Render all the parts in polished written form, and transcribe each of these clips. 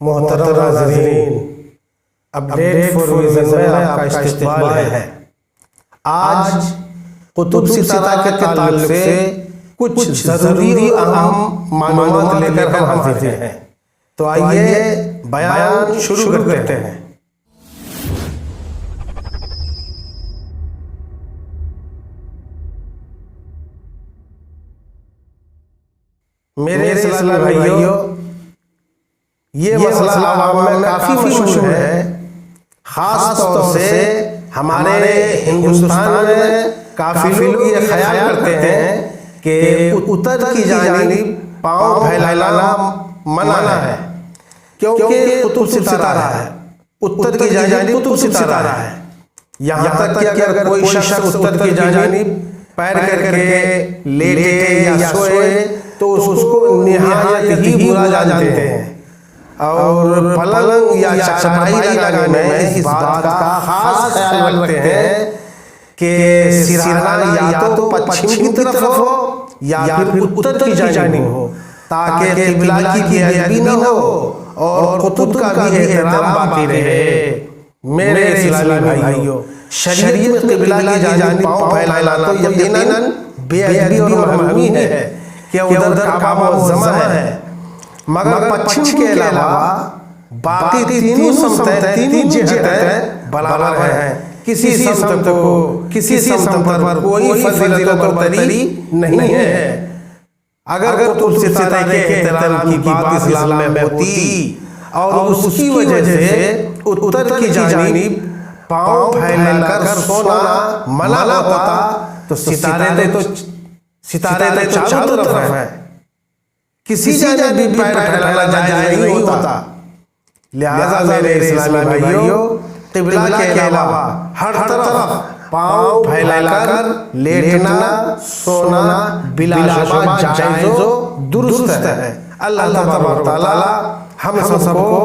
मोहतरम नाज़रीन, update for vision में आपका इस्तकबाल है। आज कुतुब सितारा के ताल्लुक से कुछ ज़रूरी अहम मालूमात लेकर हम हाजिर हैं। तो आइए बयान शुरू करते हैं। मेरे इस्लामी भाइयों, ये मसला आवाम में काफ़ी मशहूर है। ख़ास तौर से हमारे हिंदुस्तान में काफ़ी लोग ये ख्याल करते हैं कि उत्तर की जानिब पाँव फैलाना मना है, क्योंकि कुतुब सितारा है। उत्तर की जानिब कुतुब सितारा है। यहाँ तक कि अगर कोई शख्स उत्तर की जानिब पैर करके लेटे या सोए तो उसको निहायत ही बुरा जानते हैं और पलंग या चारपाई लगाने में इस बात का खास ख्याल रखते हैं कि सिरहाना या तो पश्चिम की तरफ हो या फिर उत्तर की जानिब हो, ताकि क़िबला की बेअदबी न हो और कुतुब का भी एहतराम बाकी रहे। मेरे इस्लामी भाइयों, शरीयत में क़िबला की जानिब पाँव फैलाना तो यकीनन बेअदबी और महरमी है कि उधर काबा मुअज़्ज़मा है, मगर पश्चिम के अलावा बाकी तीनों समतें, तीनों जिहतें बराबर हैं। किसी समत पर कोई फजीलत और बरतरी नहीं है। अगर कुतुब सितारे के एहतराम की बात इस्लाम में होती और उसकी वजह से उत्तर की जानिब पाँव फैलाकर सोना मना होता तो सितारे तो चारों तरफ है, किसी जानिब भी पैर फैलाना जायज़ नहीं होता। लिहाजा मेरे इस्लामी भाइयों, क़िबला के अलावा हर तरफ पाँव फैलाकर लेटना सोना बिलाशुबा जायज़ दुरुस्त है। अल्लाह तबारक व तआला हम सबको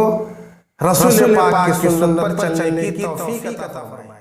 रसूल पाक की सुन्नत पर चलने की तौफीक अता फरमाए।